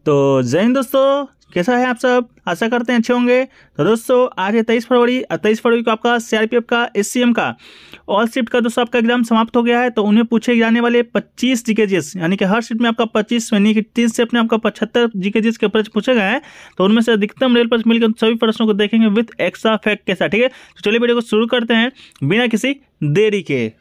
तो जय हिंद दोस्तों, कैसा है आप सब। आशा करते हैं अच्छे होंगे। तो दोस्तों आज है 23 फरवरी और 23 फरवरी को आपका सीआरपीएफ का एससीएम का ऑल शिफ्ट का दोस्तों आपका एग्जाम समाप्त हो गया है। तो उन्हें पूछे जाने वाले 25 जीकेजीएस यानी कि हर शिफ्ट में आपका 25 यानी कि 30 शिफ्ट में आपका 75 जीकेजीएस के प्रश्न पूछे गए हैं। तो उनमें से अधिकतम रेल प्रश्न मिलकर सभी प्रश्नों को देखेंगे विद एक्स्ट्रा फैक्ट के साथ। ठीक है, तो चलिए वीडियो को शुरू करते हैं बिना किसी देरी के।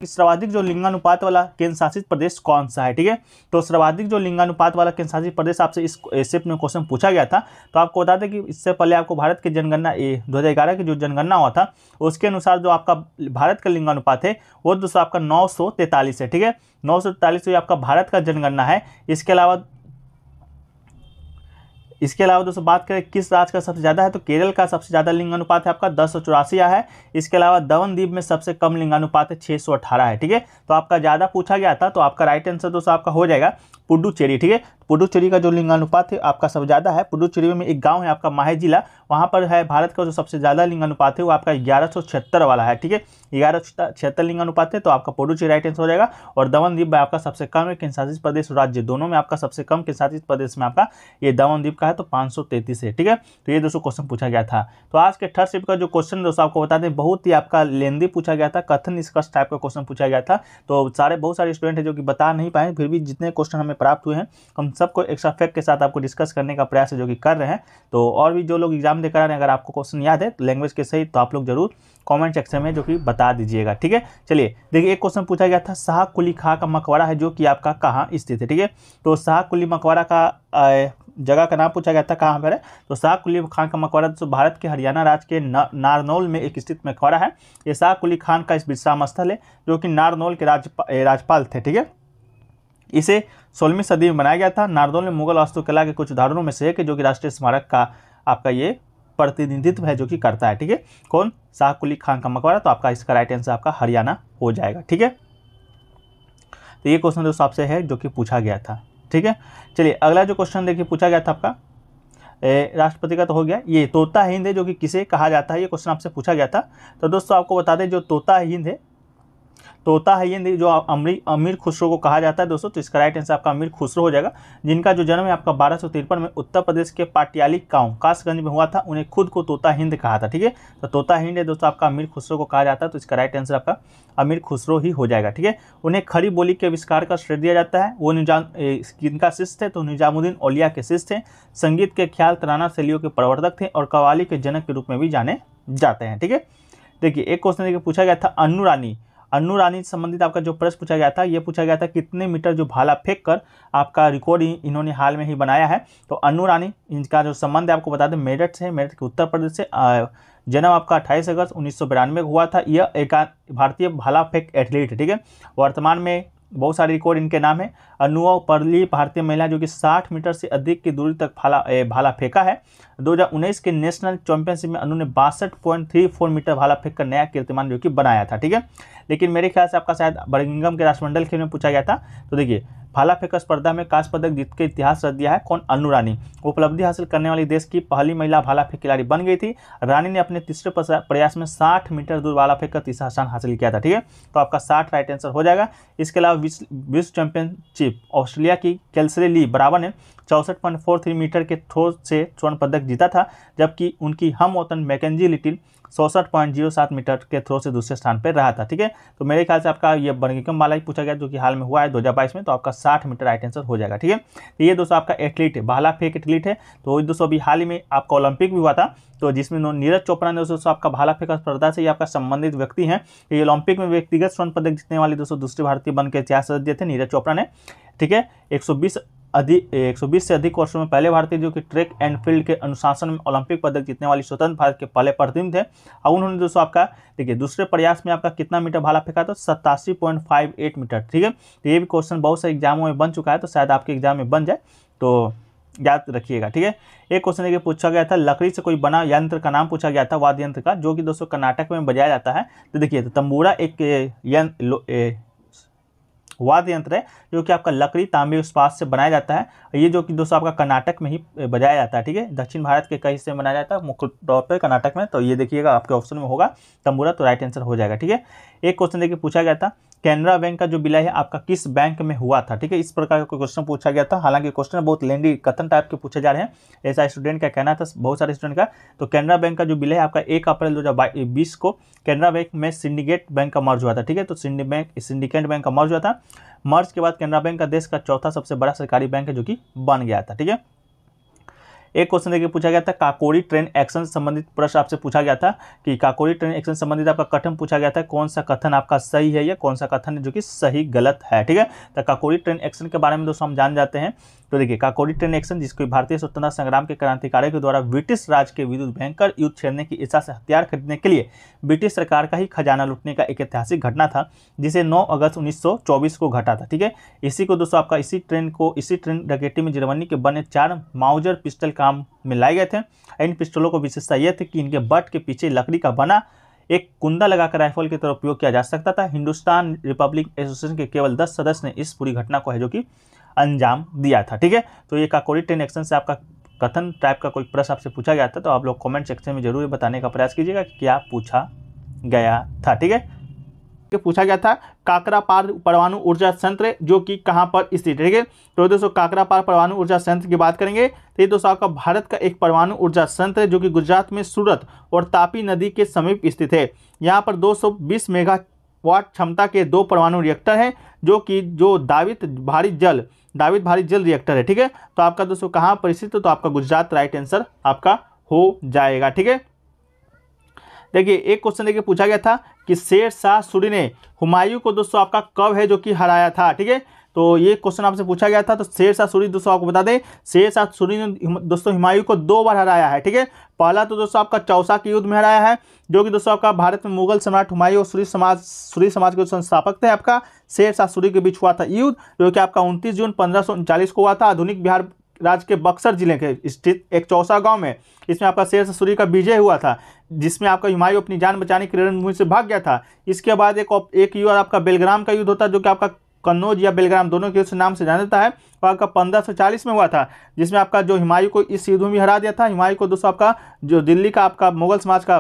सर्वाधिक जो लिंगानुपात वाला केंद्र शासित प्रदेश कौन सा है। ठीक है, तो सर्वाधिक जो लिंगानुपात वाला केंद्र शासित प्रदेश आपसे इस शिफ्ट में क्वेश्चन पूछा गया था। तो आपको बता दें कि इससे पहले आपको भारत की जनगणना 2011 की जो जनगणना हुआ था उसके अनुसार जो आपका भारत का लिंगानुपात है वो दोस्तों आपका 943 है। ठीक है, 943 आपका भारत का जनगणना है। इसके अलावा दोस्तों बात करें किस राज्य का सबसे ज़्यादा है, तो केरल का सबसे ज़्यादा लिंगानुपात है आपका 1084 है। इसके अलावा दमनदीप में सबसे कम लिंगानुपात है 618 है। ठीक है, तो आपका ज़्यादा पूछा गया था तो आपका राइट आंसर दोस्तों आपका हो जाएगा पुडुचेरी। ठीक है, पुडुचेरी का जो लिंगानुपात है आपका सबसे ज़्यादा है। पुडुचेरी में एक गांव है आपका माहे जिला, वहाँ पर है भारत का जो सबसे ज़्यादा लिंगानुपात है वो आपका 1176 वाला है। ठीक है, 1176 लिंगानुपात है, तो आपका पुडुचेरी राइट आंसर हो जाएगा। और दमनदीप में आपका सबसे कम है, केंद्र शासित प्रदेश राज्य दोनों में आपका सबसे कम केंद्र शासित प्रदेश में आपका ये दमनदीप का है, तो 533 है। ठीक है, तो ये दोस्तों क्वेश्चन पूछा गया था। तो आज के थर्ड शिफ्ट का जो क्वेश्चन दोस्तों आपको बता दें बहुत ही आपका लेंदी पूछा गया था, कथन निष्कर्ष टाइप का क्वेश्चन पूछा गया था। तो बहुत सारे स्टूडेंट है जो कि बता नहीं पाए, फिर भी जितने क्वेश्चन हमें प्राप्त हुए हैं हम सबको एक्स्ट्रा फैक्ट के साथ आपको डिस्कस करने का प्रयास है जो कि कर रहे हैं। तो और भी जो लोग एग्जाम देकर आ रहे हैं, अगर आपको क्वेश्चन याद है लैंग्वेज के सही तो आप लोग जरूर कमेंट सेक्शन में जो कि बता दीजिएगा। ठीक है, चलिए देखिए एक क्वेश्चन पूछा गया था शाह कुली खां का मकबरा है जो कि आपका कहाँ स्थित है। ठीक है, तो शाह कुली मकबरा का जगह का नाम पूछा गया था कहाँ पर है, तो शाह कुली खान का मकबरा तो भारत के हरियाणा राज्य के नारनौल में एक स्थित मकबरा है। ये शाह कुली खान का इस विश्राम स्थल है जो कि नारनौल के राज्यपाल थे। ठीक है, इसे 16वीं सदी में बनाया गया था। नारनौल में मुगल वास्तुकला के कुछ उदाहरणों में से है कि जो कि राष्ट्रीय स्मारक का आपका ये प्रतिनिधित्व है जो कि करता है। ठीक है, कौन, शाह कुली खान का मकबरा, तो आपका इसका राइट आंसर आपका हरियाणा हो जाएगा। ठीक है, तो ये क्वेश्चन दोस्तों आपसे है जो कि पूछा गया था। ठीक है, चलिए अगला जो क्वेश्चन देखिए पूछा गया था आपका राष्ट्रपति का तो हो गया। ये तोता हिंद है जो कि किसे कहा जाता है, ये क्वेश्चन आपसे पूछा गया था। तो दोस्तों आपको बता दें जो तोता हिंद है, तोता है ये जो अमीर खुसरो को कहा जाता है दोस्तों, तो इसका राइट आंसर आपका अमीर खुसरो हो जाएगा, जिनका जो जन्म है आपका 1253 में उत्तर प्रदेश के पाटियाली गांव कासगंज में हुआ था। उन्हें खुद को तोता हिंद कहा था। ठीक है, तो तोता हिंद है दोस्तों आपका अमीर खुसरो को कहा जाता है, तो इसका राइट आंसर आपका अमीर खुसरो ही हो जाएगा। ठीक है, उन्हें खड़ी बोली के आविष्कार का श्रेय दिया जाता है। वो किनका शिष्य थे, तो निजामुद्दीन औलिया के शिष्य थे। संगीत के ख्याल तराना शैलियों के प्रवर्तक थे और कव्वाली के जनक के रूप में भी जाने जाते हैं। ठीक है, देखिए एक क्वेश्चन देखिए पूछा गया था अन्नू रानी से संबंधित आपका जो प्रश्न पूछा गया था, ये पूछा गया था कितने मीटर जो भाला फेंक कर आपका रिकॉर्ड इन्होंने हाल में ही बनाया है। तो अन्नू रानी इनका जो संबंध है आपको बता दें मेरठ से, मेरठ के उत्तर प्रदेश से। जन्म आपका 28 अगस्त 1992 को हुआ था। यह एक भारतीय भाला फेंक एथलीट है। ठीक है, वर्तमान में बहुत सारे रिकॉर्ड इनके नाम है। अनु पहली भारतीय महिला जो कि 60 मीटर से अधिक की दूरी तक भाला फेंका है। 2019 के नेशनल चैंपियनशिप में अनु ने 62.34 मीटर भाला फेंक कर नया कीर्तिमान जो कि बनाया था। ठीक है, लेकिन मेरे ख्याल से आपका शायद बर्मिंघम के राष्ट्रमंडल खेल में पूछा गया था। तो देखिए भाला फेंक स्पर्धा में कांस्य पदक जीत के इतिहास रच दिया है कौन, अन्नू रानी। उपलब्धि हासिल करने वाली देश की पहली महिला भाला फेंक खिलाड़ी बन गई थी। रानी ने अपने तीसरे प्रयास में 60 मीटर दूर भाला फेंक कर तीसरा स्थान हासिल किया था। ठीक है, तो आपका 60 राइट आंसर हो जाएगा। इसके अलावा विश्व चैंपियनशिप ऑस्ट्रेलिया की कैल्सरे ली बराबर ने 64.43 मीटर के थ्रो से स्वर्ण पदक जीता था, जबकि उनकी हम वतन मैकेंजी लिटिल 64.07 मीटर के थ्रो से दूसरे स्थान पर रहा था। ठीक है, तो मेरे ख्याल से आपका ये बर्मिंघम वाला ही पूछा गया जो कि हाल में हुआ है 2022 में, तो आपका 60 मीटर राइट आंसर हो जाएगा। ठीक है, तो ये दोस्तों आपका एथलीट है, भाला फेंक एथलीट है। तो दोस्तों अभी हाल ही में आपका ओलंपिक भी हुआ था, तो जिसमें नीरज चोपड़ा ने दोस्तों आपका भाला फेंक स्पर्धा से ये आपका संबंधित व्यक्ति हैं। ये ओलंपिक में व्यक्तिगत स्वर्ण पदक जीतने वाले दोस्तों दूसरे भारतीय बन के इतिहास रच दिए थे नीरज चोपड़ा ने। ठीक है, 120 से अधिक वर्षों में पहले भारतीय जो कि ट्रैक एंड फील्ड के अनुशासन में ओलंपिक पदक जीतने वाली स्वतंत्र भारत के पहले प्रतिनिधि थे। और उन्होंने दोस्तों आपका देखिए दूसरे प्रयास में आपका कितना मीटर भाला फेंका, तो 87.58 मीटर। ठीक है, तो ये भी क्वेश्चन बहुत से एग्जामों में बन चुका है, तो शायद आपके एग्जाम में बन जाए, तो याद रखिएगा। ठीक है, एक क्वेश्चन देखिए पूछा गया था लकड़ी से कोई बना यंत्र का नाम पूछा गया था, वाद्य यंत्र का, जो कि दोस्तों कर्नाटक में बजाया जाता है। तो देखिए तो तंबूरा एक वाद्य यंत्र है जो कि आपका लकड़ी तांबे इस्पात से बनाया जाता है। ये जो कि दोस्तों आपका कर्नाटक में ही बजाया जाता है। ठीक है, दक्षिण भारत के कई हिस्से में बनाया जाता है, मुख्य तौर पर कर्नाटक में। तो ये देखिएगा आपके ऑप्शन में होगा तंबूरा, तो राइट आंसर हो जाएगा। ठीक है, एक क्वेश्चन देखिए पूछा गया था कैनरा बैंक का जो विलय है आपका किस बैंक में हुआ था, ठीक है। इस प्रकार का क्वेश्चन पूछा गया था। हालांकि क्वेश्चन बहुत लेंदी कथन टाइप के पूछे जा रहे हैं, ऐसा स्टूडेंट का कहना था, बहुत सारे स्टूडेंट का। तो कैनरा बैंक का जो विलय आपका 1 अप्रैल 2020 को कैनरा बैंक में सिंडिकेट बैंक का मर्ज हुआ था, ठीक है। तो सिंडिकेट बैंक का मर्ज हुआ था। मर्ज के बाद कैनरा बैंक का देश का चौथा सबसे बड़ा सरकारी बैंक है जो कि बन गया था, ठीक है। एक क्वेश्चन देखिए पूछा गया था काकोरी ट्रेन एक्शन से संबंधित प्रश्न आपसे पूछा गया था कि काकोरी ट्रेन एक्शन से संबंधित आपका कथन पूछा गया था, कौन सा कथन आपका सही है या कौन सा कथन है जो कि सही गलत है, ठीक है। तो काकोरी ट्रेन एक्शन के बारे में दोस्तों हम जान जाते हैं। तो देखिए काकोरी ट्रेन एक्शन, जिसको भारतीय स्वतंत्रता संग्राम के क्रांतिकारियों के द्वारा ब्रिटिश राज के विरुद्ध भयंकर युद्ध छेड़ने की इच्छा से हथियार खरीदने के लिए ब्रिटिश सरकार का ही खजाना लूटने का एक ऐतिहासिक घटना था, जिसे 9 अगस्त 1924 को घटा था, ठीक है। इसी को दोस्तों आपका इसी ट्रेन डकैती में जर्मनी के बने 4 माउजर पिस्टल काम में लाए गए थे। इन पिस्टलों को विशेषता यह थी कि इनके बट के पीछे लकड़ी का बना एक कुंदा लगाकर राइफल की तरह उपयोग किया जा सकता था। हिंदुस्तान रिपब्लिक एसोसिएशन के केवल 10 सदस्य ने इस पूरी घटना को है जो कि अंजाम दिया था, ठीक है। तो ये काकोरी ट्रेन एक्शन से आपका कथन टाइप का कोई प्रश्न आपसे पूछा गया था, तो आप लोग कमेंट सेक्शन में जरूर बताने का प्रयास कीजिएगा कि क्या पूछा गया था, ठीक है। पूछा गया था काकरापार परमाणु ऊर्जा संयंत्र जो कि कहां पर स्थित है, ठीक है। तो दोस्तों काकरापार परमाणु ऊर्जा संयंत्र की बात करेंगे तो ये दोस्तों आपका भारत का एक परमाणु ऊर्जा संयंत्र है जो कि गुजरात में सूरत और तापी नदी के समीप स्थित है। यहाँ पर 220 मेगावाट क्षमता के 2 परमाणु रिएक्टर हैं जो दावित भारी जल रिएक्टर है, ठीक है। तो आपका दोस्तों कहाँ पर स्थित है, तो आपका गुजरात राइट आंसर आपका हो जाएगा, ठीक है। देखिए एक क्वेश्चन देखिए पूछा गया था कि शेर शाह सूरी ने हुमायूं को दोस्तों आपका कब है जो कि हराया था, ठीक है। तो ये क्वेश्चन आपसे पूछा गया था। तो शेर शाह सूरी दोस्तों आपको बता दें, शेर शाह सूरी ने दोस्तों हुमायूं को 2 बार हराया है, ठीक है। पहला तो दोस्तों आपका चौसा के युद्ध में हराया है, जो कि दोस्तों आपका भारत में मुगल सम्राट हुमायूं और सूरी समाज के संस्थापक थे आपका शेर शाह सूरी के बीच हुआ था युद्ध, जो कि आपका 29 जून 1539 को हुआ था आधुनिक बिहार राज्य के बक्सर जिले के स्थित एक चौसा गांव में। इसमें आपका शेर शाह सूरी का विजय हुआ था, जिसमें आपका हुमायूं अपनी जान बचाने के रणभूमि से भाग गया था। इसके बाद एक युद्ध आपका बेलग्राम का युद्ध होता है, जो कि आपका कन्नौज या बेलग्राम दोनों के नाम से जाना जाता है, और आपका 1540 में हुआ था, जिसमें आपका जो हुमायूं को इस युद्ध में हरा दिया था। हुमायूं को दोस्तों आपका जो दिल्ली का आपका मुगल समाज का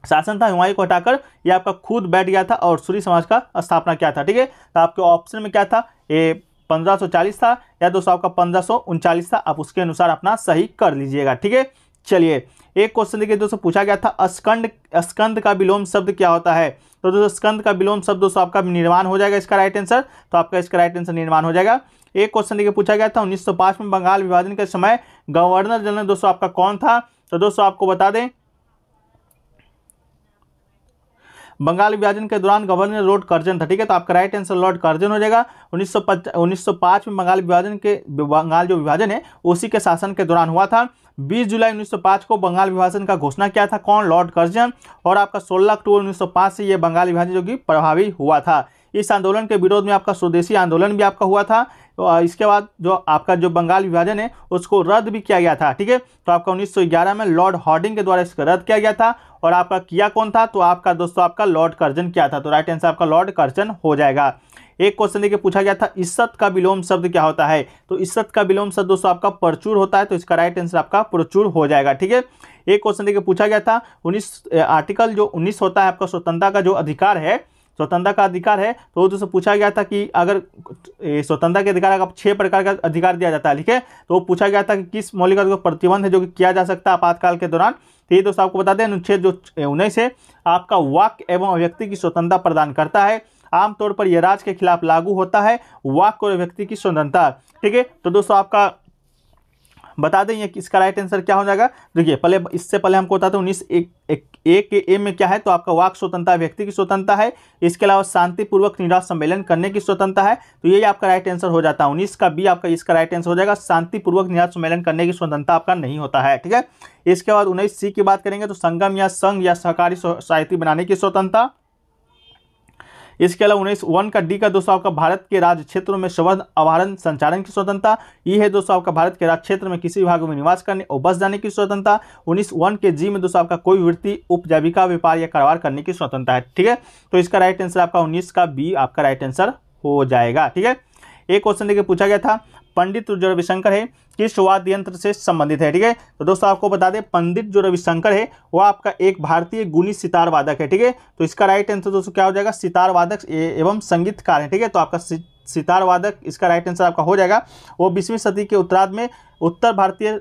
शासन था, हुमायूं को हटाकर ये आपका खुद बैठ गया था और सूरी समाज का स्थापना किया था, ठीक है। तो आपके ऑप्शन में क्या था, ये 1540 था या दोस्तों आपका 1539 था, आप उसके अनुसार अपना सही कर लीजिएगा, ठीक है। चलिए एक क्वेश्चन देखिए दोस्तों पूछा गया था स्कंद का विलोम शब्द क्या होता है। तो दोस्तों स्कंद का विलोम शब्द दोस्तों आपका निर्माण हो जाएगा इसका राइट आंसर, तो आपका इसका राइट आंसर निर्माण हो जाएगा। एक क्वेश्चन देखिए पूछा गया था 1905 में बंगाल विभाजन के समय गवर्नर जनरल दोस्तों आपका कौन था। तो दोस्तों आपको बता दें बंगाल विभाजन के दौरान गवर्नर लॉर्ड कर्जन था, ठीक है। तो आपका राइट आंसर लॉर्ड कर्जन हो जाएगा। 1905 में बंगाल जो विभाजन है उसी के शासन के दौरान हुआ था। 20 जुलाई 1905 को बंगाल विभाजन का घोषणा किया था कौन, लॉर्ड कर्जन। और आपका 16 अक्टूबर 1905 से ये बंगाल विभाजन जो कि प्रभावी हुआ था। इस आंदोलन के विरोध में आपका स्वदेशी आंदोलन भी आपका हुआ था। तो इसके बाद जो आपका जो बंगाल विभाजन है उसको रद्द भी किया गया था, ठीक है। तो आपका 1911 में लॉर्ड हार्डिंग के द्वारा इसका रद्द किया गया था। और आपका किया कौन था, तो आपका दोस्तों आपका लॉर्ड कर्जन किया था। तो राइट आंसर आपका लॉर्ड कर्जन हो जाएगा। एक क्वेश्चन देखिए पूछा गया था इज्जत का विलोम शब्द क्या होता है। तो इज्जत का विलोम शब्द दोस्तों आपका प्रचुर होता है, तो इसका राइट आंसर आपका प्रचुर हो जाएगा, ठीक है। एक क्वेश्चन देखिए पूछा गया था आर्टिकल जो 19 होता है आपका स्वतंत्रता का जो अधिकार है, स्वतंत्रता का अधिकार है, तो दोस्तों पूछा गया था कि अगर स्वतंत्रता के अधिकार का 6 प्रकार का अधिकार दिया जाता है, ठीक है। तो पूछा गया था कि किस मौलिक अधिकार पर प्रतिबंध है जो कि किया जा सकता है आपातकाल के दौरान। तो ये दोस्तों आपको बता दें अनुच्छेद जो 19 है आपका वाक्य एवं अभिव्यक्ति की स्वतंत्रता प्रदान करता है। आमतौर पर यह राज्य के खिलाफ लागू होता है, वाक्य और अभिव्यक्ति की स्वतंत्रता, ठीक है। तो दोस्तों आपका बता दें ये इसका राइट आंसर क्या हो जाएगा। देखिए पहले इससे पहले हमको बताते हैं 19 के ए में क्या है, तो आपका वाक स्वतंत्रता व्यक्ति की स्वतंत्रता है। इसके अलावा शांतिपूर्वक निराश सम्मेलन करने की स्वतंत्रता है, तो ये आपका राइट आंसर हो जाता है। 19 का बी आपका इसका राइट आंसर हो जाएगा। शांतिपूर्वक निराश सम्मेलन करने की स्वतंत्रता आपका नहीं होता है, ठीक है। इसके बाद 19 सी की बात करेंगे तो संगम या संघ या सहकारी सोसाइटी बनाने की स्वतंत्रता। इसके अलावा 19 का डी का दोस्तों आपका भारत के राज्य क्षेत्रों में संवर्ध आवारण संचालन की स्वतंत्रता। ये है दोस्तों आपका भारत के राज्य क्षेत्र में किसी भाग में निवास करने और बस जाने की स्वतंत्रता। 19 के जी में दोस्तों आपका कोई वृत्ति उपजीविका व्यापार या कारोबार करने की स्वतंत्रता है, ठीक है। तो इसका राइट आंसर आपका 19 का बी आपका राइट आंसर हो जाएगा, ठीक है। एक क्वेश्चन देखिए पूछा गया था पंडित जो रविशंकर है किस वाद्य यंत्र से संबंधित है, ठीक है। तो दोस्तों आपको बता दें पंडित जो रविशंकर है वो आपका एक भारतीय गुणी सितार वादक है, ठीक है। तो इसका राइट आंसर दोस्तों क्या हो जाएगा, सितार वादक एवं संगीतकार है, ठीक है। तो आपका सितार वादक इसका राइट आंसर आपका हो जाएगा। वो 20वीं सदी के उत्तरार्ध में उत्तर भारतीय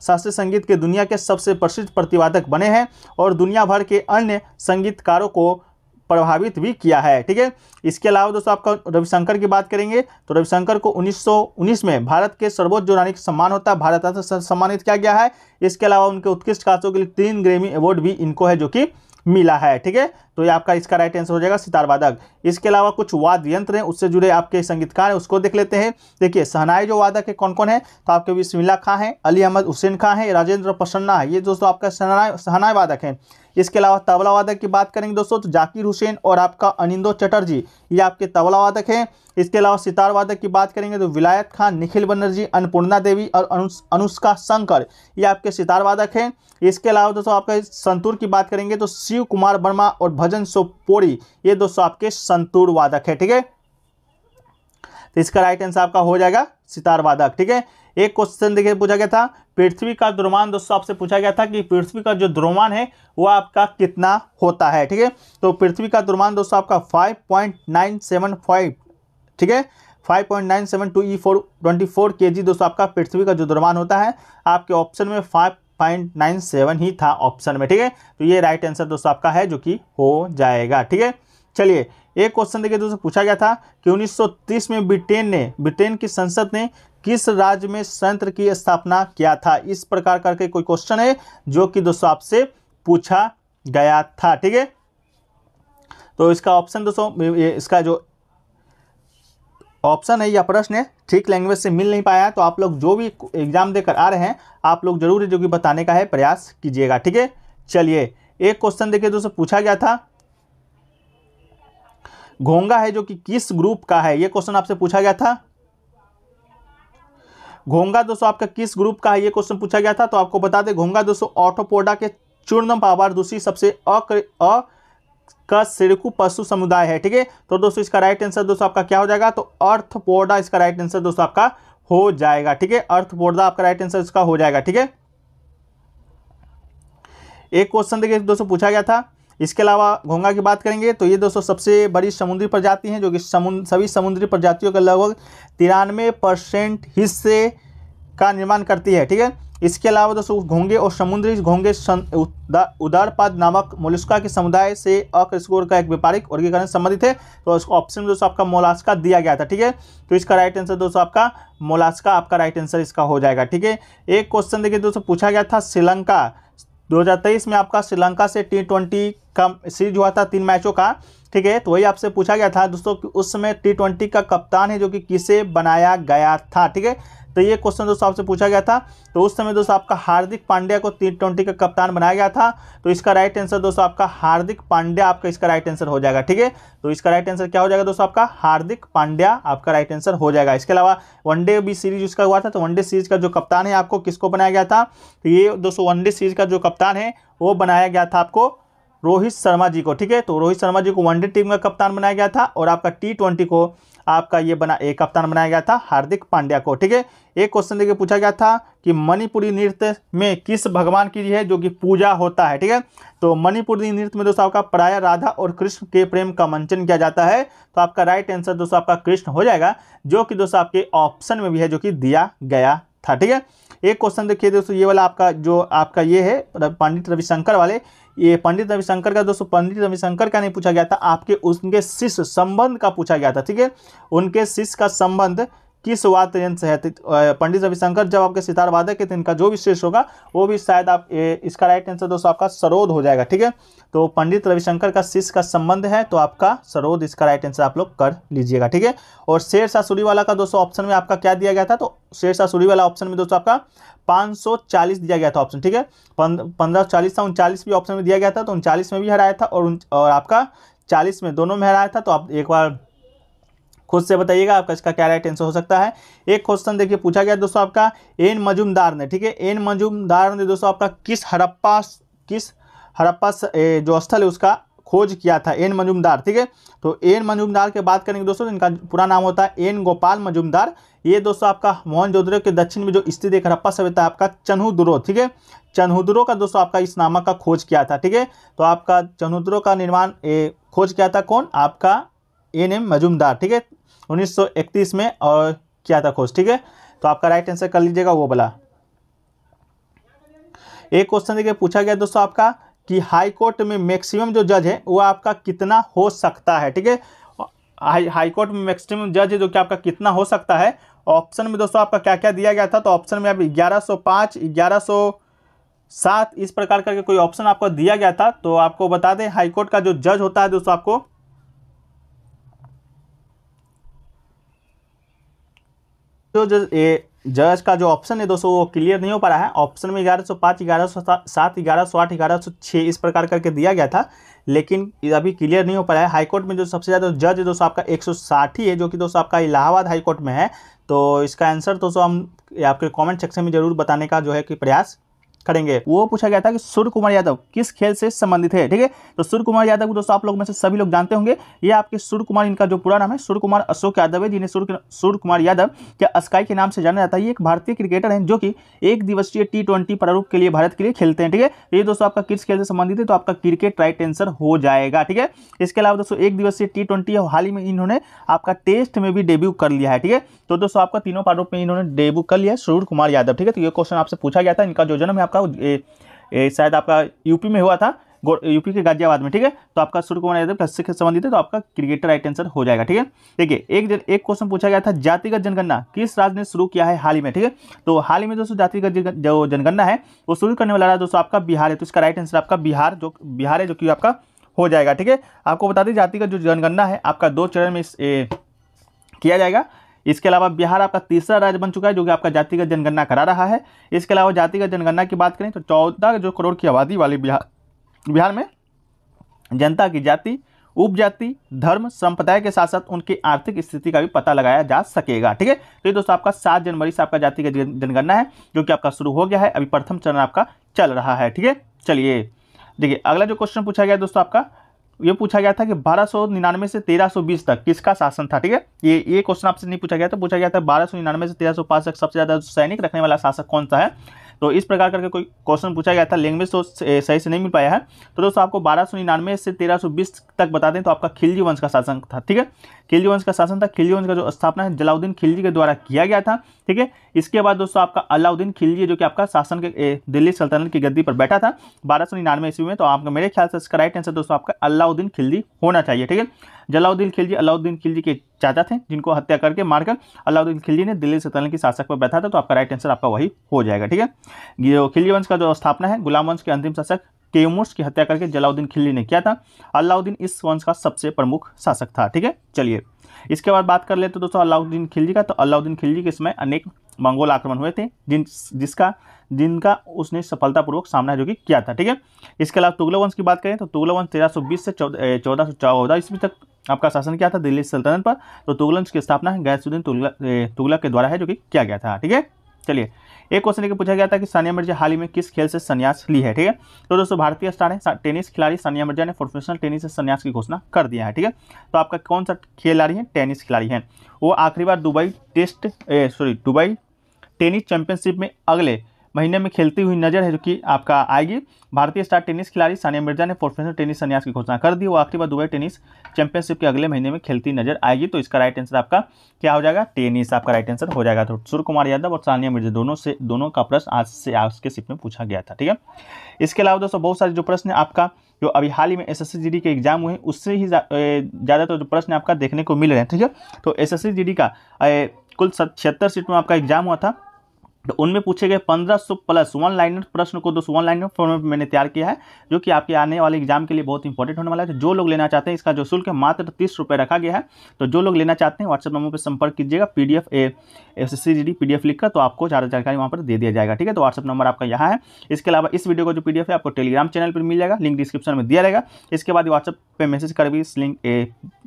शास्त्रीय संगीत के दुनिया के सबसे प्रसिद्ध प्रतिवादक बने हैं और दुनिया भर के अन्य संगीतकारों को प्रभावित भी किया है, ठीक है। इसके अलावा दोस्तों आपका रविशंकर की बात करेंगे तो रविशंकर को 1919 में भारत के सर्वोच्च जो रानी सम्मान होता है भारत रत्न से सम्मानित किया गया है। इसके अलावा उनके उत्कृष्ट कार्यों के लिए 3 ग्रैमी अवार्ड भी इनको है जो कि मिला है, ठीक है। तो ये आपका इसका राइट आंसर हो जाएगा सितार वादक। इसके अलावा कुछ वाद्य यंत्र हैं उससे जुड़े आपके संगीतकार हैं उसको देख लेते हैं। देखिए शहनाई जो वादक है कौन कौन है, तो आपके बिस्मिल्लाह खां है, अली अहमद हुसैन खां है, राजेंद्र प्रसन्ना है, ये दोस्तों आपका शहनाई वादक है। इसके अलावा तबला वादक की बात करेंगे दोस्तों तो जाकिर हुसैन और आपका अनिंदो चटर्जी ये आपके तबला वादक हैं। इसके अलावा सितार वादक की बात करेंगे तो विलायत खान, निखिल बनर्जी, अन्नपूर्णा देवी और अनुष्का शंकर ये आपके सितार वादक हैं। इसके अलावा दोस्तों आपका संतूर की बात करेंगे तो शिव कुमार वर्मा और भजन सोपोरी ये दोस्तों आपके संतूर वादक है, ठीक है। तो इसका राइट आंसर आपका हो जाएगा सितार वादक, ठीक है। एक क्वेश्चन देखिए पूछा गया था पृथ्वी का द्रव्यमान, दोस्तों आपसे पूछा गया था कि पृथ्वी का जो द्रव्यमान है वो आपका कितना होता है, ठीक है। तो पृथ्वी का द्रव्यमान दोस्तों आपका 5.975, ठीक है, 5.972 E424 kg दोस्तों आपका पृथ्वी का जो द्रव्यमान होता है। आपके ऑप्शन में 5.97 ही था ऑप्शन में, ठीक है। तो ये राइट आंसर दोस्तों आपका है जो कि हो जाएगा, ठीक है। चलिए एक क्वेश्चन देखिए दोस्तों पूछा गया था कि 1930 में ब्रिटेन की संसद ने किस राज्य में संयंत्र की स्थापना किया था। इस प्रकार करके कोई क्वेश्चन है जो कि दोस्तों आपसे पूछा गया था, ठीक है। तो इसका ऑप्शन दोस्तों इसका जो ऑप्शन है या प्रश्न है ठीक लैंग्वेज से मिल नहीं पाया है तो आप लोग जो भी एग्जाम देकर आ रहे हैं आप लोग जरूर जो कि बताने का है प्रयास कीजिएगा, ठीक है। चलिए एक क्वेश्चन देखिए दोस्तों पूछा गया था घोंगा है जो कि किस ग्रुप का है, ये क्वेश्चन आपसे पूछा गया था। घोंगा दोस्तों आपका किस ग्रुप का है ये क्वेश्चन पूछा गया था। तो आपको बता दें घोंगा दोस्तों ऑर्थोपोडा के चूर्णम आबार दूसरी सबसे अकशेरुकी पशु समुदाय है, ठीक है। तो दोस्तों इसका राइट आंसर दोस्तों आपका क्या हो जाएगा, तो ऑर्थोपोडा इसका राइट आंसर दोस्तों आपका हो जाएगा, ठीक है। ऑर्थोपोडा आपका राइट आंसर इसका हो जाएगा, ठीक है। एक क्वेश्चन देखिए दोस्तों पूछा गया था इसके अलावा घोंगा की बात करेंगे तो ये दोस्तों सबसे बड़ी समुद्री प्रजाति हैं जो कि सभी समुद्री प्रजातियों के लगभग 93% हिस्से का निर्माण करती है, ठीक है। इसके अलावा दोस्तों घोंगे और समुद्री घोंगे उदरपद नामक मोलस्का के समुदाय से अकशेरुकी का एक व्यापारिक वर्गीकरण संबंधित है। तो इसको ऑप्शन में दोस्तों आपका मोलास्का दिया गया था, ठीक है। तो इसका राइट आंसर दोस्तों आपका मोलास्का आपका राइट आंसर इसका हो जाएगा, ठीक है। एक क्वेश्चन देखिए दोस्तों पूछा गया था श्रीलंका 2023 में आपका श्रीलंका से T20 का सीरीज हुआ था 3 मैचों का, ठीक है। तो वही आपसे पूछा गया था दोस्तों कि उस समय T20 का कप्तान है जो कि किसे बनाया गया था, ठीक है। तो ये क्वेश्चन दोस्तों आपसे पूछा गया था। तो उस समय दोस्तों आपका हार्दिक पांड्या को T20 का कप्तान बनाया गया था। तो इसका राइट आंसर दोस्तों आपका हार्दिक पांड्या आपका इसका राइट आंसर हो जाएगा, ठीक है। तो इसका राइट आंसर क्या हो जाएगा दोस्तों आपका हार्दिक पांड्या आपका राइट आंसर हो जाएगा। इसके अलावा वनडे भी सीरीज उसका हुआ था तो वनडे सीरीज का जो कप्तान है आपको किसको बनाया गया था, तो ये दोस्तों वनडे सीरीज का जो कप्तान है वो बनाया गया था आपको रोहित शर्मा जी को, ठीक है। तो रोहित शर्मा जी को वनडे टीम का कप्तान बनाया गया था और आपका T20 को आपका ये कप्तान बनाया गया था हार्दिक पांड्या को, ठीक है। एक क्वेश्चन देखिए पूछा गया था कि मणिपुरी नृत्य में किस भगवान की है जो कि पूजा होता है, ठीक है। तो मणिपुरी नृत्य में दोस्तों आपका प्राय राधा और कृष्ण के प्रेम का मंचन किया जाता है। तो आपका राइट आंसर दोस्तों आपका कृष्ण हो जाएगा जो कि दोस्तों आपके ऑप्शन में भी है जो कि दिया गया था, ठीक है। एक क्वेश्चन देखिए दोस्तों ये वाला आपका जो आपका ये है पंडित रविशंकर वाले, ये पंडित रविशंकर का दोस्तों पंडित रविशंकर का नहीं पूछा गया था, आपके उनके शिष्य संबंध का पूछा गया था, ठीक है। उनके शिष्य का संबंध किस वाद्य यंत्र से है। पंडित रविशंकर जब आपके सितार वादक के थे इनका जो भी शिष्य होगा वो भी शायद आप इसका राइट आंसर दोस्तों आपका सरोद हो जाएगा, ठीक है। तो पंडित रविशंकर का शिष्य का संबंध है तो आपका सरोद इसका राइट आंसर आप लोग कर लीजिएगा, ठीक है। और शेरशाह सूरीवाला का दोस्तों ऑप्शन में आपका क्या दिया गया था, तो शेरशाह सूरीवाला ऑप्शन में दोस्तों आपका 540 दिया गया था ऑप्शन, ठीक है। 1540 था, 39 भी ऑप्शन में दिया गया था तो 39 में भी हराया था और आपका 40 में दोनों में हराया था। तो आप एक बार खुद से बताइएगा आपका इसका क्या राइट आंसर हो सकता है। एक क्वेश्चन देखिए पूछा गया दोस्तों आपका एन मजूमदार ने, ठीक है, एन मजूमदार ने दोस्तों आपका किस हड़प्पा जो स्थल है उसका खोज किया था? एन मजूमदार, ठीक है। तो एन मजूमदार की बात करेंगे दोस्तों, इनका पूरा नाम होता है एन गोपाल मजूमदार। ये दोस्तों आपका मोहनजोदड़ो के दक्षिण में जो स्थित एक हड़प्पा सभ्यता है आपका चन्हुदुरो, ठीक है। चन्हुदुरो का दोस्तों आपका इस नामक का खोज किया था, ठीक है। तो आपका चन्हुदुरो का निर्माण खोज किया था कौन? आपका एन एम मजूमदार, ठीक है, 1931 में और किया था खोज, ठीक है। तो आपका राइट आंसर कर लीजिएगा वो वाला। एक क्वेश्चन देखिए पूछा गया दोस्तों आपका कि हाई कोर्ट में मैक्सिमम जो जज है वो आपका कितना हो सकता है, ठीक है। हाई कोर्ट में मैक्सिमम जज है जो कि आपका कितना हो सकता है। ऑप्शन में दोस्तों आपका क्या क्या दिया गया था? तो ऑप्शन में आप 1105, 1107 इस प्रकार करके कोई ऑप्शन आपको दिया गया था। तो आपको बता दें हाई कोर्ट का जो जज होता है दोस्तों, आपको जो जज का जो ऑप्शन है दोस्तों वो क्लियर नहीं हो पा रहा है। ऑप्शन में 1105, 1107, 1108, 1106 इस प्रकार करके दिया गया था, लेकिन अभी क्लियर नहीं हो पा रहा है। हाईकोर्ट में जो सबसे ज़्यादा जज है दोस्तों आपका 160 ही है, जो कि दोस्तों आपका इलाहाबाद हाईकोर्ट में है। तो इसका आंसर दोस्तों हम आपके कमेंट सेक्शन में जरूर बताने का जो है कि प्रयास करेंगे। वो पूछा गया था कि सूर्य कुमार यादव किस खेल से संबंधित है, ठीक है। तो सूर्य कुमार यादव को दोस्तों आप लोग में से सभी लोग जानते होंगे। ये आपके सूर्य कुमार, इनका जो पूरा नाम है सूर्य कुमार अशोक यादव है, जिन्हें सूर्य कुमार यादव या स्काई के नाम से जाना जाता है। ये एक भारतीय क्रिकेटर हैं जो कि एक दिवसीय T20 प्रारूप के लिए भारत के लिए खेलते हैं, ठीक है। ये दोस्तों आपका किस खेल से संबंधित है? तो आपका क्रिकेट राइट आंसर हो जाएगा, ठीक है। इसके अलावा दोस्तों एक दिवसीय T20 हाल ही में इन्होंने आपका टेस्ट में भी डेब्यू कर लिया है, ठीक है। तो दोस्तों आपका तीनों प्रारूप में इन्होंने डेब्यू कर लिया है सूर्य कुमार यादव, ठीक है। तो ये क्वेश्चन आपसे पूछा गया था। इनका जो जन्म है आपका शायद आपका यूपी में हुआ था, यूपी के गाजियाबाद में, ठीक है। तो आपका सूर्य कुमार यादव किससे संबंधित है? तो आपका क्रिकेटर राइट आंसर हो जाएगा, ठीक है। देखिए एक क्वेश्चन पूछा गया था, जातिगत जनगणना किस राज्य ने शुरू किया है हाल ही में, ठीक है। तो हाल ही में दोस्तों जातिगत जो जनगणना है वो शुरू करने वाला दोस्तों आपका बिहार है। तो इसका राइट आंसर आपका बिहार है, जो कि आपका हो जाएगा, ठीक है। आपको बता दें जातिगत जो जनगणना है आपका 2 चरण में किया जाएगा। इसके अलावा बिहार आपका तीसरा राज्य बन चुका है जो कि आपका जातिगत जनगणना करा रहा है। इसके अलावा जातिगत जनगणना की बात करें तो 14 करोड़ की आबादी वाले बिहार में जनता की जाति, उपजाति, धर्म, संप्रदाय के साथ साथ उनकी आर्थिक स्थिति का भी पता लगाया जा सकेगा, ठीक है। तो ये दोस्तों आपका 7 जनवरी से आपका जातिगत जनगणना है जो कि आपका शुरू हो गया है। अभी प्रथम चरण आपका चल रहा है, ठीक है। चलिए देखिए अगला जो क्वेश्चन पूछा गया दोस्तों आपका ये पूछा गया था कि 1299 से 1320 तक किसका शासन था, ठीक है। ये क्वेश्चन आपसे नहीं पूछा गया था, पूछा गया था 1299 से 1305 तक सबसे ज्यादा सैनिक रखने वाला शासक कौन सा है। तो इस प्रकार करके कोई क्वेश्चन पूछा गया था, लैंग्वेज तो सही से नहीं मिल पाया है। तो दोस्तों आपको 1299 से 1320 तक बता दें तो आपका खिलजी वंश का शासन था, ठीक है। खिलजी वंश का शासन था। खिलजी वंश का जो स्थापना है जलालुद्दीन खिलजी के द्वारा किया गया था, ठीक है। इसके बाद दोस्तों आपका अलाउद्दीन खिलजी जो कि आपका शासन के दिल्ली सल्तनत की गद्दी पर बैठा था 1299 ईस्वी में। तो आपका मेरे ख्याल से इसका राइट आंसर दोस्तों आपका अलाउद्दीन खिलजी होना चाहिए, ठीक है। जलालुद्दीन खिलजी के चाचा थे जिनको हत्या करके मारकर अलाउद्दीन खिलजी ने दिल्ली सल्तनत की शासक पर बैठा था। तो आपका राइट आंसर आपका वही हो जाएगा, ठीक है। ये खिलजी वंश का जो स्थापना है गुलाम वंश के अंतिम शासक तैमूर की हत्या करके जलालुद्दीन खिलजी ने किया था। अलाउद्दीन इस वंश का सबसे प्रमुख शासक था, ठीक है। चलिए इसके बाद बात कर ले तो दोस्तों अलाउद्दीन खिलजी का। तो अलाउद्दीन खिलजी के समय अनेक मंगोल आक्रमण हुए थे जिनका उसने सफलतापूर्वक सामना जो कि किया था, ठीक है। इसके अलावा तुगलक वंश की बात करें तो तुगलक वंश 1320 से 1414 ईस्वी तक आपका शासन किया था दिल्ली सल्तनत पर। तो तुगलक की स्थापना गैसुद्दीन तुगलक के द्वारा है जो कि किया गया था, ठीक है। चलिए एक क्वेश्चन लेकर पूछा गया था कि सानिया मिर्जा हाल ही में किस खेल से संन्यास ली है, ठीक है। तो दोस्तों भारतीय स्टार है टेनिस खिलाड़ी सानिया मिर्जा ने प्रोफेशनल टेनिस से संन्यास की घोषणा कर दिया है, ठीक है। तो आपका कौन सा खिलाड़ी है? टेनिस खिलाड़ी है। वो आखिरी बार दुबई टेनिस चैंपियनशिप में अगले महीने में खेलती हुई नजर है जो कि आपका आएगी। भारतीय स्टार टेनिस खिलाड़ी सानिया मिर्जा ने प्रोफेशनल टेनिस संन्यास की घोषणा कर दी। वो आखिरी बार दुबई टेनिस चैंपियनशिप के अगले महीने में खेलती नजर आएगी। तो इसका राइट आंसर आपका क्या हो जाएगा? टेनिस आपका राइट आंसर हो जाएगा। तो सूर्य कुमार यादव और सानिया मिर्जा दोनों का प्रश्न आज के शिफ्ट में पूछा गया था, ठीक है। इसके अलावा दोस्तों बहुत सारे जो प्रश्न आपका जो अभी हाल ही में SSC GD के एग्जाम हुए उससे ही ज़्यादातर जो प्रश्न आपका देखने को मिल रहे हैं, ठीक है। तो SSC GD का कुल 76 सीट में आपका एग्जाम हुआ था। तो उनमें पूछे गए 1500 प्लस 1 लाइनर प्रश्न को 1 लाइनर फॉर्मेट में मैंने तैयार किया है जो कि आपके आने वाले एग्जाम के लिए बहुत इंपॉर्टेंट होने वाला है। तो जो लोग लेना चाहते हैं इसका जो शुल्क है मात्र 30 रुपये रखा गया है। तो जो लोग लेना चाहते हैं व्हाट्सएप नंबर पर संपर्क कीजिएगा PDF SSC GD PDF लिखकर, तो आपको ज़्यादा जानकारी वहाँ पर दे दिया जाएगा, ठीक है। तो व्हाट्सएप नंबर आपका यहाँ है। इसके अलावा इस वीडियो का जो PDF है आपको टेलीग्राम चैनल पर मिल जाएगा, लिंक डिस्क्रिप्शन में दिया रहेगा। इसके बाद व्हाट्सएप पर मैसेज कर भी इस लिंक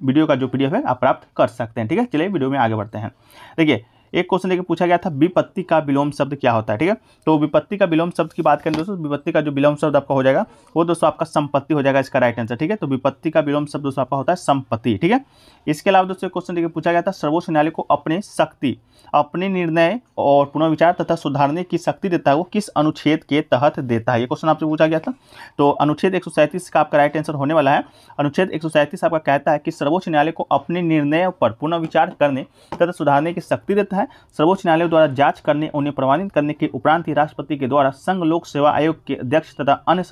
वीडियो का जो PDF है आप प्राप्त कर सकते हैं, ठीक है। चलिए वीडियो में आगे बढ़ते हैं। देखिए एक क्वेश्चन देखिए पूछा गया था विपत्ति का विलोम शब्द क्या होता है, ठीक है। तो विपत्ति का विलोम शब्द की बात करें दोस्तों, विपत्ति का जो विलोम शब्द आपका हो जाएगा वो दोस्तों आपका संपत्ति हो जाएगा इसका राइट आंसर, ठीक है। तो विपत्ति का विलोम शब्द दोस्तों आपका होता है संपत्ति, ठीक है। इसके अलावा दोस्तों क्वेश्चन देखिए पूछा गया था सर्वोच्च न्यायालय को अपने शक्ति, अपने निर्णय और पुनर्विचार तथा सुधारने की शक्ति देता है वो किस अनुच्छेद के तहत देता है, ये क्वेश्चन आपसे पूछा गया था। तो अनुच्छेद 137 का आपका राइट आंसर होने वाला है। अनुच्छेद 137 आपका कहता है कि सर्वोच्च न्यायालय को अपने निर्णयों पर पुनर्विचार करने तथा सुधारने की शक्ति देता है। सर्वोच्च न्यायालय द्वारा जांच करने, उन्हें प्रमाणित करने के उपरांत ही राष्ट्रपति के द्वारा संघ लोक सेवा आयोग के अध्यक्ष तथा अन्य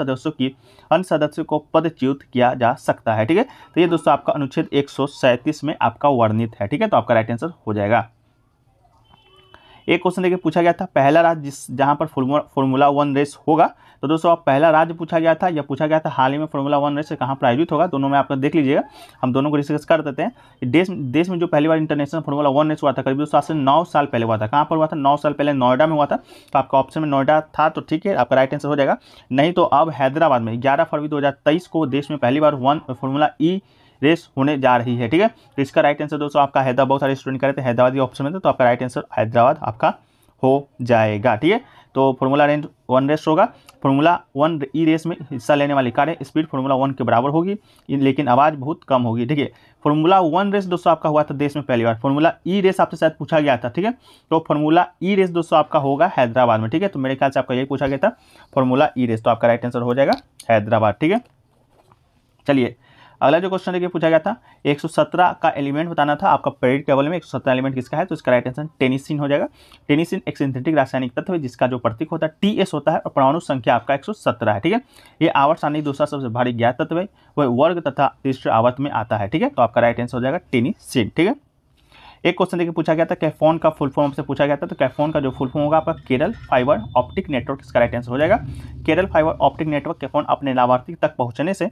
सदस्यों को पदच्युत किया जा सकता है, ठीक है। तो ये दोस्तों आपका अनुच्छेद 137 में आपका वर्णित है, ठीक है। तो आपका राइट आंसर हो जाएगा। एक क्वेश्चन देखिए पूछा गया था पहला राज्य जहां पर फॉर्मूला 1 रेस होगा। तो दोस्तों आप पहला राज्य पूछा गया था या पूछा गया था हाल ही में फॉर्मूला 1 रेस कहां पर आयोजित होगा, दोनों में आप देख लीजिएगा, हम दोनों को डिस्कस कर देते हैं। देश में जो पहली बार इंटरनेशनल फॉर्मूला 1 रेस हुआ था करीब दोस्तों आज से 9 साल पहले हुआ था। कहां पर हुआ था? 9 साल पहले नोएडा में हुआ था। तो आपका ऑप्शन में नोएडा था, तो ठीक है, आपका राइट आंसर हो जाएगा। नहीं तो अब हैदराबाद में 11 फरवरी 2023 को देश में पहली बार फॉर्मूला ई रेस होने जा रही है, ठीक है। तो इसका राइट आंसर दोस्तों आपका हैदराबाद, बहुत सारे स्टूडेंट करे थे हैदराबाद ऑप्शन में, तो आपका राइट आंसर हैदराबाद आपका हो जाएगा, ठीक है। तो फॉर्मूला 1 रेस होगा। फॉर्मूला 1 ई रेस में हिस्सा लेने वाली कार स्पीड फॉर्मूला 1 के बराबर होगी, लेकिन आवाज़ बहुत कम होगी, ठीक है। फॉर्मूला 1 रेस दोस्तों आपका हुआ था देश में पहली बार। फॉर्मूला ई रेस आपसे शायद पूछा गया था, ठीक है। तो फॉर्मूला ई रेस दोस्तों आपका होगा हैदराबाद में, ठीक है। तो मेरे ख्याल से आपका यही पूछा गया था फॉर्मूला ई रेस, तो आपका राइट आंसर हो जाएगा हैदराबाद, ठीक है। चलिए अगला जो क्वेश्चन देखिए पूछा गया था 117 का एलिमेंट बताना था आपका पीरियड टेबल में। 117 एलिमेंट किसका है? तो इसका राइट आंसर टेनिसिन हो जाएगा। टेनिसिन एक सिंथेटिक रासायनिक तत्व है जिसका जो प्रतीक होता है TS होता है और परमाणु संख्या आपका 117 है, ठीक है। ये आवर्त सारणी दूसरा सबसे भारी ज्ञात तत्व है, वह वर्ग तथा तीसरे आवर्त में आता है, ठीक है। तो आपका राइट आंसर हो जाएगा टेनिसिन, ठीक है। एक क्वेश्चन देखिए पूछा गया था कैफोन का फुल फॉर्म से पूछा गया था। तो कैफोन का जो फुल फॉर्म होगा आपका केरल फाइबर ऑप्टिक नेटवर्क, इसका राइट आंसर हो जाएगा। केरल फाइबर ऑप्टिक नेटवर्क कैफोन अपने लाभार्थी तक पहुंचने से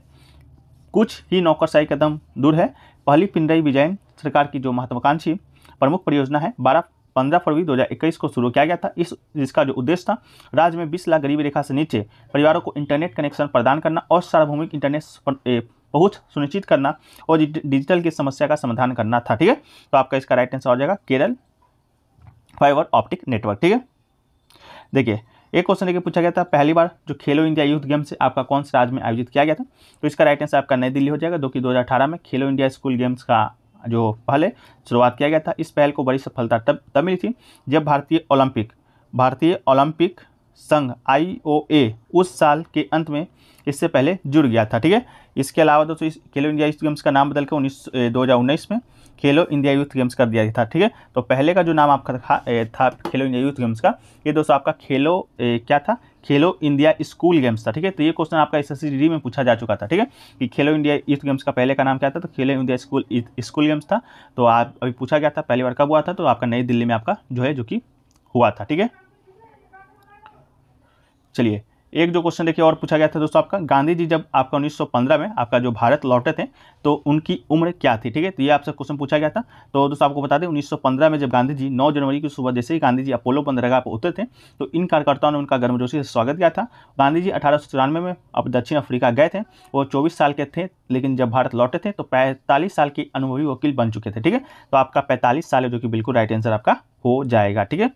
कुछ ही नौकरशाही कदम दूर है। पहली पिनराई विजयन सरकार की जो महत्वाकांक्षी प्रमुख परियोजना है 15 फरवरी 2021 को शुरू किया गया था। जिसका जो उद्देश्य था राज्य में 20 लाख गरीबी रेखा से नीचे परिवारों को इंटरनेट कनेक्शन प्रदान करना और सार्वभौमिक इंटरनेट पहुंच सुनिश्चित करना और डिजिटल की समस्या का समाधान करना था, ठीक है। तो आपका इसका राइट आंसर हो जाएगा केरल फाइबर ऑप्टिक नेटवर्क, ठीक है। देखिए एक क्वेश्चन देखिए पूछा गया था पहली बार जो खेलो इंडिया यूथ गेम्स आपका कौन से राज्य में आयोजित किया गया था। तो इसका राइट आंसर आपका नई दिल्ली हो जाएगा, जो कि 2018 में खेलो इंडिया स्कूल गेम्स का जो पहले शुरुआत किया गया था। इस पहल को बड़ी सफलता तब मिली थी जब भारतीय ओलंपिक संघ IOA उस साल के अंत में इससे पहले जुड़ गया था, ठीक है। इसके अलावा दोस्तों इस खेलो इंडिया यूथ गेम्स का नाम बदल के 2019 में खेलो इंडिया यूथ गेम्स कर दिया था, ठीक है। तो पहले का जो नाम आपका था खेलो इंडिया यूथ गेम्स का, ये दोस्तों आपका क्या था? खेलो इंडिया स्कूल गेम्स था, ठीक है। तो ये क्वेश्चन आपका SSCD में पूछा जा चुका था, ठीक है, कि खेलो इंडिया यूथ गेम्स का पहले का नाम क्या था? तो खेलो इंडिया स्कूल गेम्स था। तो आप अभी पूछा गया था पहली बार कब हुआ था, तो आपका नई दिल्ली में आपका जो कि हुआ था, ठीक है। चलिए एक जो क्वेश्चन देखिए और पूछा गया था दोस्तों आपका गांधी जी जब आपका 1915 में आपका जो भारत लौटे थे तो उनकी उम्र क्या थी, ठीक है। तो ये आपसे क्वेश्चन पूछा गया था। तो दोस्तों आपको बता दें 1915 में जब गांधी जी 9 जनवरी की सुबह जैसे ही गांधी जी अपोलो बंदरगाह पर उतरे थे तो इन कार्यकर्ताओं ने उनका गर्मजोशी से स्वागत किया था। गांधी जी 1894 में अब दक्षिण अफ्रीका गए थे, वो 24 साल के थे, लेकिन जब भारत लौटे थे तो 45 साल के अनुभवी वकील बन चुके थे, ठीक है। तो आपका 45 साल है जो कि बिल्कुल राइट आंसर आपका हो जाएगा, ठीक है।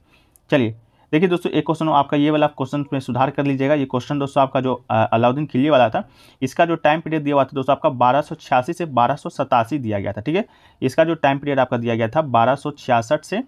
चलिए देखिए दोस्तों एक क्वेश्चन आपका ये वाला क्वेश्चन में सुधार कर लीजिएगा। ये क्वेश्चन दोस्तों आपका जो अलाउद्दीन खिलजी वाला था, इसका जो टाइम पीरियड दिया हुआ था दोस्तों आपका 1286 से 1287 दिया गया था, ठीक है। इसका जो टाइम पीरियड आपका दिया गया था 1266 से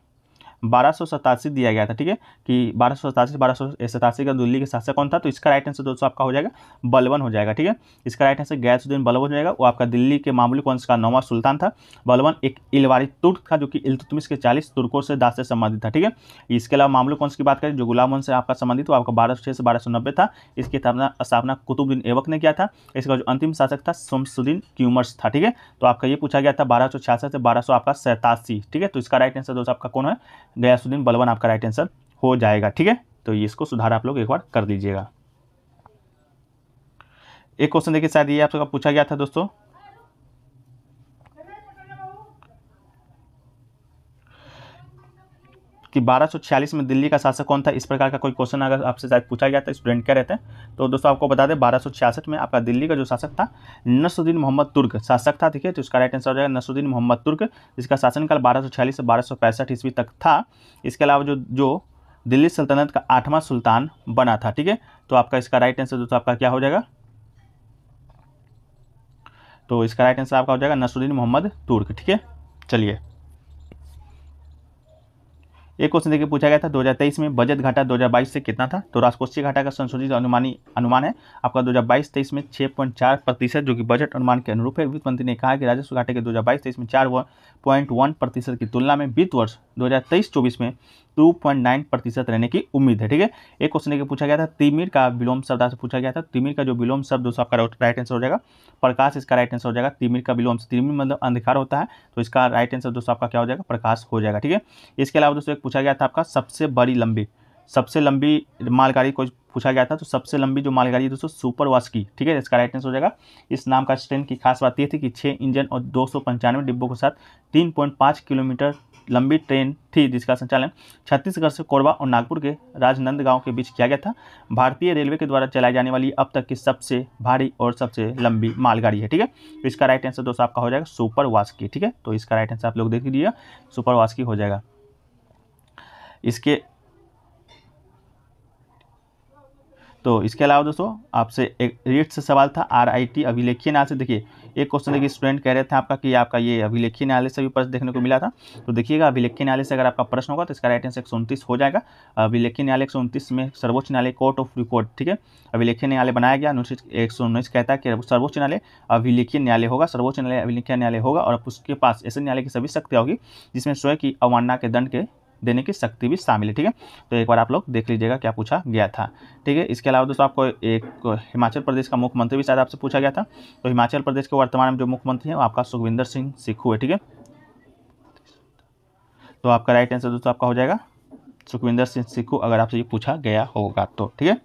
1287 दिया गया था, ठीक है, कि 1287 का दिल्ली के शासक कौन था। तो इसका राइट आंसर दोस्तों आपका हो जाएगा बलबन हो जाएगा, ठीक है। इसका राइट आंसर गयासुद्दीन बलबन हो जाएगा। वो आपका दिल्ली के मामूली वंश का 9वां सुल्तान था। बलबन एक इलवारी तुर्क था जो कि इल्तुतमिश के 40 तुर्कों से दास से संबंधित था, ठीक है। इसके अलावा मामलुक वंश की बात करें जो गुलाम वंश से आपका संबंधित, वो आपका 1206 से 1290 था। इसकी स्थापना कुतुबुद्दीन ऐबक ने किया था। इसका जो अंतिम शासक था शमसुद्दीन क्यूमर्स था, ठीक है। तो आपका ये पूछा गया था 1266 से 1287, ठीक है। तो इसका राइट आंसर दोस्तों आपका कौन है? गयासुद्दीन बलबन आपका राइट आंसर हो जाएगा, ठीक है। तो ये इसको सुधार आप लोग एक बार कर लीजिएगा। एक क्वेश्चन देखिए शायद ये आपसे पूछा गया था दोस्तों, कि 1246 में दिल्ली का शासक कौन था। इस प्रकार का कोई क्वेश्चन अगर आपसे शायद पूछा गया था, स्टूडेंट क्या रहते हैं। तो दोस्तों आपको बता दें 1266 में आपका दिल्ली का जो शासक था नसरुद्दीन मोहम्मद तुर्क शासक था। ठीक है, तो इसका राइट आंसर हो जाएगा नसरुद्दीन मोहम्मद तुर्क, जिसका शासनकाल 1246 से 1265 ईस्वी तक था। इसके अलावा जो दिल्ली सल्तनत का 8वां सुल्तान बना था। ठीक है, तो आपका इसका राइट आंसर दोस्तों आपका क्या हो जाएगा, तो इसका राइट आंसर आपका हो जाएगा नसरुद्दीन मोहम्मद तुर्क। ठीक है, चलिए एक क्वेश्चन देखिए पूछा गया था 2023 में बजट घाटा 2022 से कितना था। तो राजकोषीय घाटा का संशोधित अनुमान है आपका 2022-23 में 6.4%, जो कि बजट अनुमान के अनुरूप है। वित्त मंत्री ने कहा कि राजस्व घाटे के 2022-23 में 4.1% की तुलना में वित्त वर्ष 2023-24 में 2.9% रहने की उम्मीद है। ठीक है, एक क्वेश्चन देखिए पूछा गया था तिमिर का विलोम शब्द आपसे पूछा गया था। तिमिर का जो विलोम शब्द दोस्तों आपका राइट आंसर हो जाएगा प्रकाश, इसका राइट आंसर हो जाएगा तिमिर का विलोम। तिमिर मतलब अंधकार होता है, तो इसका राइट आंसर दोस्तों आपका क्या हो जाएगा प्रकाश हो जाएगा। ठीक है, इसके अलावा दोस्तों एक पूछा गया था आपका सबसे लंबी मालगाड़ी को पूछा गया था। तो सबसे लंबी जो मालगाड़ी है दोस्तों सुपर वास्की। ठीक है, इसका राइट आंसर हो जाएगा। इस नाम का ट्रेन की खास बात ये थी कि 6 इंजन और 295 डिब्बों के साथ 3.5 किलोमीटर लंबी ट्रेन थी, जिसका संचालन छत्तीसगढ़ से कोरबा और नागपुर के राजनांदगांव के बीच किया गया था। भारतीय रेलवे के द्वारा चलाई जाने वाली अब तक की सबसे भारी और सबसे लंबी मालगाड़ी है। ठीक है, तो इसका राइट आंसर दोस्तों आपका हो जाएगा सुपर वास्की। ठीक है, तो इसका राइट आंसर आप लोग देख लीजिए सुपर वास्की हो जाएगा। इसके अलावा दोस्तों आपसे एक रीट से सवाल था RIT अभिलेखीय न्यायालय से। देखिए एक क्वेश्चन देखिए स्टूडेंट कह रहे थे आपका कि आपका ये अभिलेखीय न्यायालय से भी प्रश्न देखने को मिला था। तो देखिएगा अभिलेखीय न्यायालय से अगर आपका प्रश्न होगा तो इसका राइट आंसर 129 हो जाएगा। अभिलेखीय न्यायालय 129 में सर्वोच्च न्यायालय कोर्ट ऑफ रिपोर्ट। ठीक है, अभिलेखीय न्यायालय बनाया गया। अनुच्छेद 119 कहता है कि सर्वोच्च न्यायालय अभिलेखीय न्यायालय होगा, सर्वोच्च न्यायालय अभिलेखीय न्यायालय होगा और उसके पास ऐसे न्यायालय की सभी शक्तियाँ होगी जिसमें स्वयं की अवमानना के दंड के देने की शक्ति भी शामिल है। ठीक है, तो एक बार आप लोग देख लीजिएगा क्या पूछा गया था। ठीक है, इसके अलावा दोस्तों आपको एक हिमाचल प्रदेश का मुख्यमंत्री भी शायद आपसे पूछा गया था। तो हिमाचल प्रदेश के वर्तमान में जो मुख्यमंत्री हैं वो आपका सुखविंदर सिंह सुक्खू है। ठीक है, तो आपका राइट आंसर दोस्तों आपका हो जाएगा सुखविंदर सिंह सुक्खू, अगर आपसे ये पूछा गया होगा तो। ठीक है,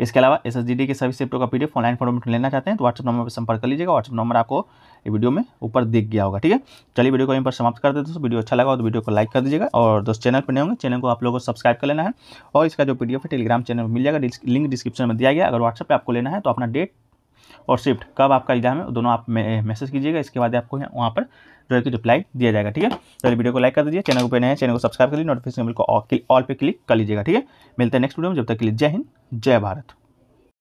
इसके अलावा SSGD के सभी शिफ्टों का PDF ऑनलाइन फॉर्मेट में लेना चाहते हैं तो व्हाट्सएप नंबर पर संपर्क कर लीजिएगा। व्हाट्सएप नंबर आपको ये वीडियो में ऊपर दिख गया होगा। ठीक है, चलिए वीडियो को यहीं पर समाप्त कर देते हैं। वीडियो अच्छा लगा तो वीडियो को लाइक कर दीजिएगा और दोस्त चैनल पर नए होंगे चैनल को आप लोगों को सब्सक्राइब कर लेना है। और इसका जो PDF है टेलीग्राम चैनल में मिल जाएगा, लिंक डिस्क्रिप्शन में दिया गया। अगर व्हाट्सएप पर आपको लेना है तो अपना डेट और शिफ्ट कब आपका एग्जाम है दोनों आप मैसेज कीजिएगा। इसके बाद आपको वहाँ पर जो है कि रिप्लाई दिया जाएगा। ठीक है, चलिए वीडियो को लाइक कर दीजिए, चैनल पर नए हैं चैनल को सब्सक्राइब कर लीजिए, नोटिफिकेशन बिल को ऑल पे क्लिक कर लीजिएगा। ठीक है, मिलते हैं नेक्स्ट वीडियो में, जब तक के लिए जय हिंद जय भारत।